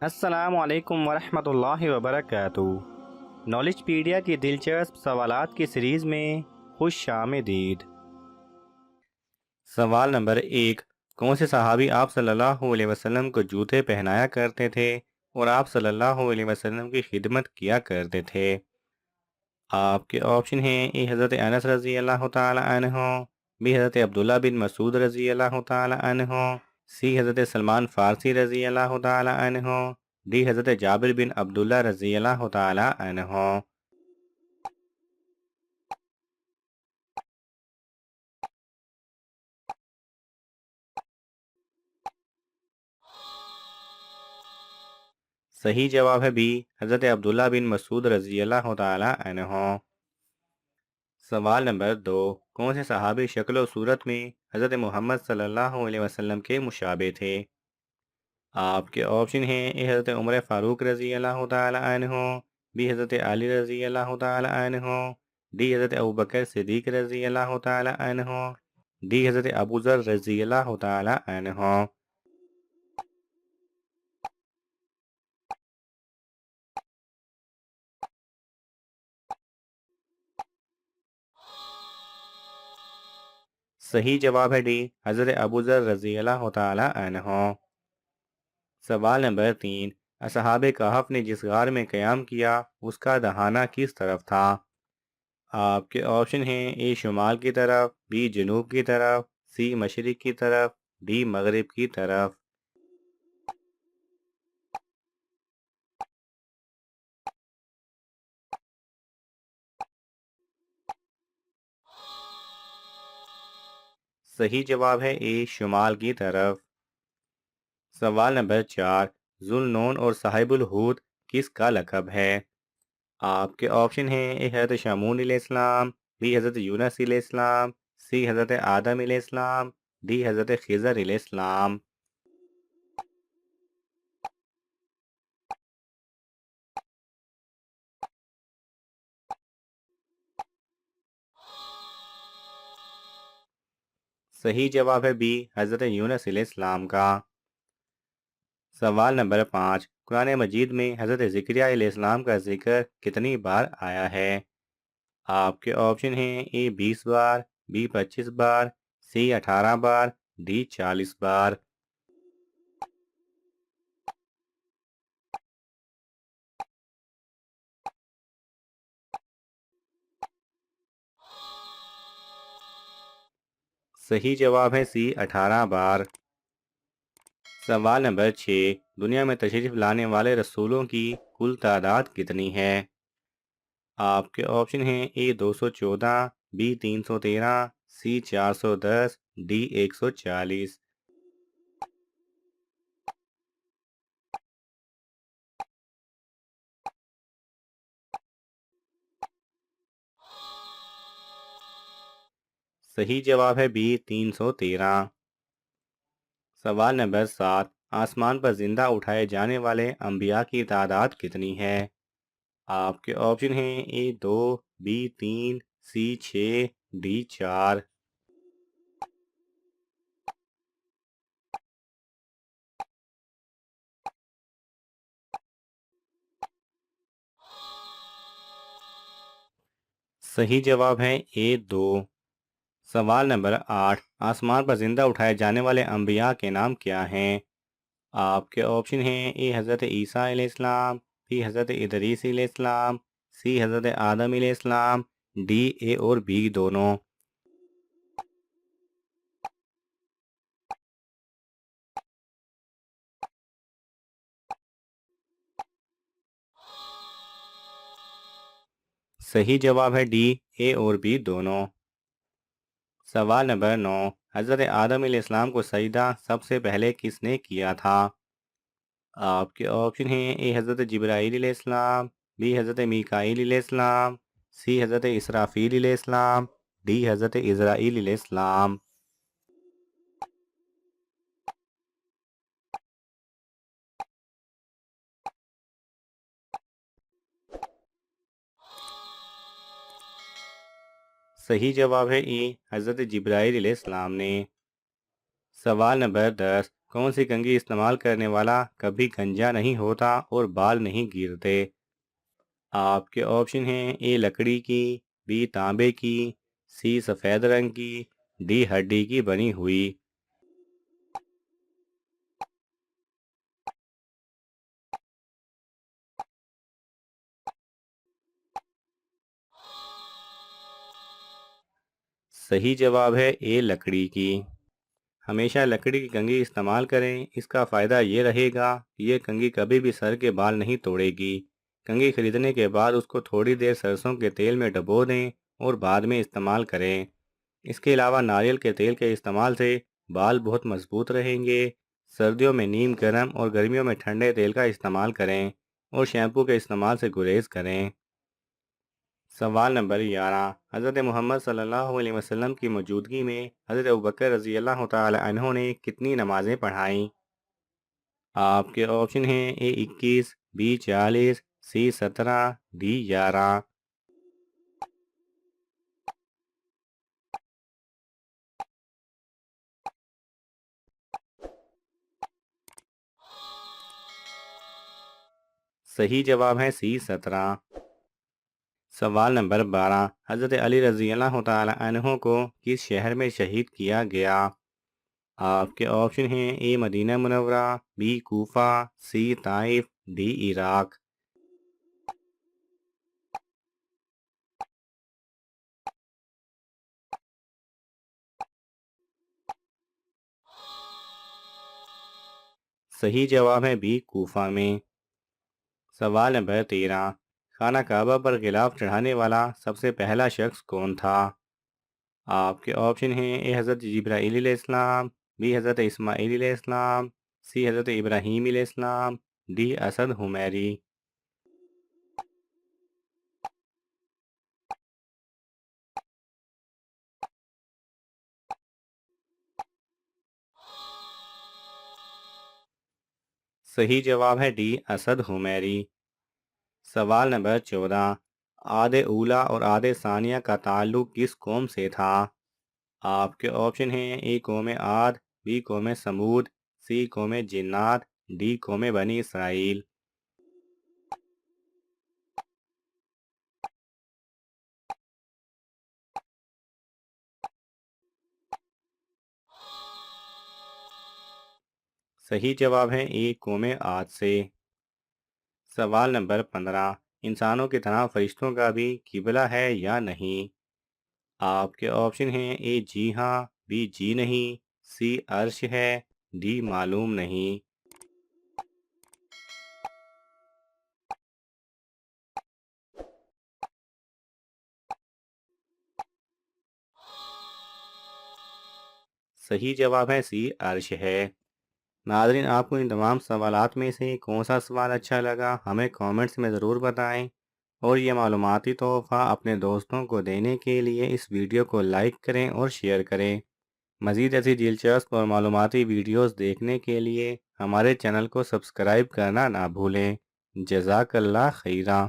السلام علیکم ورحمۃ اللہ وبرکاتہ۔ نالج پیڈیا کی دلچسپ سوالات کی سیریز میں خوش آمدید۔ سوال نمبر 1، کون سے صحابی آپ صلی اللہ علیہ وسلم کو جوتے پہنایا کرتے تھے اور آپ صلی اللہ علیہ وسلم کی خدمت کیا کرتے تھے؟ آپ کے آپشن ہیں: اے حضرت انس رضی اللہ تعالی عنہ، بی حضرت عبداللہ بن مسعود رضی اللہ تعالی عنہ، سی حضرت سلمان فارسی رضی اللہ تعالی عنہ، ڈی حضرت جابر بن عبداللہ رضی اللہ تعالی عنہ۔ صحیح جواب ہے بی، حضرت عبداللہ بن مسعود رضی اللہ تعالی عنہ۔ سوال نمبر 2، کون سے صحابی شکل و صورت میں حضرت محمد صلی اللہ علیہ وسلم کے مشابہ تھے؟ آپ کے آپشن ہیں: اے حضرت عمر فاروق رضی اللہ تعالی عنہ، بی حضرت علی رضی اللہ تعالی عنہ، ڈی حضرت ابوبکر صدیق رضی اللہ تعالی عنہ، ڈی حضرت ابو ذر رضی اللہ تعالی عنہ۔ صحیح جواب ہے ڈی، حضرت ابو ذر رضی اللہ تعالی عنہ۔ سوال نمبر 3، اصحاب کہف نے جس غار میں قیام کیا اس کا دہانہ کس طرف تھا؟ آپ کے آپشن ہیں: اے شمال کی طرف، بی جنوب کی طرف، سی مشرق کی طرف، ڈی مغرب کی طرف۔ صحیح جواب ہے اے شمال کی طرف۔ سوال نمبر 4، ذو النون اور صاحب الحوت کس کا لقب ہے؟ آپ کے آپشن ہیں: اے حضرت شمعون علیہ السلام، بی حضرت یونس علیہ السلام، سی حضرت آدم علیہ السلام، ڈی حضرت خضر علیہ السلام۔ صحیح جواب ہے بی، حضرت یونس علیہ السلام کا۔ سوال نمبر 5، قرآن مجید میں حضرت زکریا علیہ السلام کا ذکر کتنی بار آیا ہے؟ آپ کے آپشن ہیں: اے 20 بار، be 25 bar, C 18 bar, D 40 بار۔ صحیح جواب ہے سی 18 بار۔ سوال نمبر 6، دنیا میں تشریف لانے والے رسولوں کی کل تعداد کتنی ہے؟ آپ کے آپشن ہیں: اے 214، بی 313، سی 410، ڈی 140۔ صحیح جواب ہے بی 313۔ سوال نمبر 7، آسمان پر زندہ اٹھائے جانے والے انبیاء کی تعداد کتنی ہے؟ آپ کے آپشن ہیں: اے 2، بی 3، سی 6، ڈی 4۔ صحیح جواب ہے اے 2۔ سوال نمبر 8، آسمان پر زندہ اٹھائے جانے والے انبیاء کے نام کیا ہیں؟ آپ کے آپشن ہیں: اے حضرت عیسیٰ علیہ السلام، بی حضرت ادریس علیہ السلام، سی حضرت آدم علیہ السلام، ڈی اے اور بی دونوں۔ صحیح جواب ہے ڈی اے اور بی دونوں۔ سوال نمبر 9، حضرت آدم علیہ السلام کو سجدہ سب سے پہلے کس نے کیا تھا؟ آپ کے آپشن ہیں: اے حضرت جبرائیل علیہ السلام، بی حضرت میکائیل علیہ السلام، سی حضرت اسرافیل علیہ السلام، ڈی حضرت عزرائیل علیہ السلام۔ صحیح جواب ہے ای، حضرت جبرائیل علیہ السلام نے۔ سوال نمبر 10، کون سی کنگھی استعمال کرنے والا کبھی گنجا نہیں ہوتا اور بال نہیں گرتے؟ آپ کے آپشن ہیں اے لکڑی کی، بی تانبے کی، سی سفید رنگ کی، ڈی ہڈی کی بنی ہوئی۔ صحیح جواب ہے اے لکڑی کی۔ ہمیشہ لکڑی کی کنگھی استعمال کریں، اس کا فائدہ یہ رہے گا کہ یہ کنگھی کبھی بھی سر کے بال نہیں توڑے گی۔ کنگھی خریدنے کے بعد اس کو تھوڑی دیر سرسوں کے تیل میں ڈبو دیں اور بعد میں استعمال کریں۔ اس کے علاوہ ناریل کے تیل کے استعمال سے بال بہت مضبوط رہیں گے۔ سردیوں میں نیم گرم اور گرمیوں میں ٹھنڈے تیل کا استعمال کریں اور شیمپو کے استعمال سے گریز کریں۔ سوال نمبر 11، حضرت محمد صلی اللہ علیہ وسلم کی موجودگی میں حضرت ابوبکر رضی اللہ تعالی عنہ نے کتنی نمازیں پڑھائیں؟ آپ کے آپشن ہیں اے 21، بی 40، سی 17، ڈی 11۔ صحیح جواب ہے سی 17۔ سوال نمبر 12، حضرت علی رضی اللہ تعالی عنہ کو کس شہر میں شہید کیا گیا؟ آپ کے آپشن ہیں A Medina Munawwarah, B Kufa, C Taif, D Iraq. صحیح جواب ہے بی کوفہ میں۔ سوال نمبر 13، خانہ کعبہ پر غلاف چڑھانے والا سب سے پہلا شخص کون تھا؟ آپ کے آپشن ہیں اے حضرت جبرائیل علیہ السلام، بی حضرت اسماعیل علیہ السلام، سی حضرت ابراہیم علیہ السلام، ڈی اسد حمیری۔ صحیح جواب ہے ڈی اسد حمیری۔ سوال نمبر 14، عاد اولا اور عاد ثانیہ کا تعلق کس قوم سے تھا؟ آپ کے آپشن ہیں اے قوم عاد، بی قوم سمود، سی قوم جنات، ڈی قوم بنی اسرائیل۔ صحیح جواب ہے اے قوم عاد سے۔ سوال نمبر 15، انسانوں کی طرح فرشتوں کا بھی قبلہ ہے یا نہیں؟ آپ کے آپشن ہیں اے جی ہاں، بی جی نہیں، سی عرش ہے، ڈی معلوم نہیں۔ صحیح جواب ہے سی عرش ہے۔ ناظرین، آپ کو ان تمام سوالات میں سے کون سا سوال اچھا لگا ہمیں کامنٹس میں ضرور بتائیں، اور یہ معلوماتی تحفہ اپنے دوستوں کو دینے کے لیے اس ویڈیو کو لائک کریں اور شیئر کریں۔ مزید ایسی دلچسپ اور معلوماتی ویڈیوز دیکھنے کے لیے ہمارے چینل کو سبسکرائب کرنا نہ بھولیں۔ جزاک اللہ خیرہ۔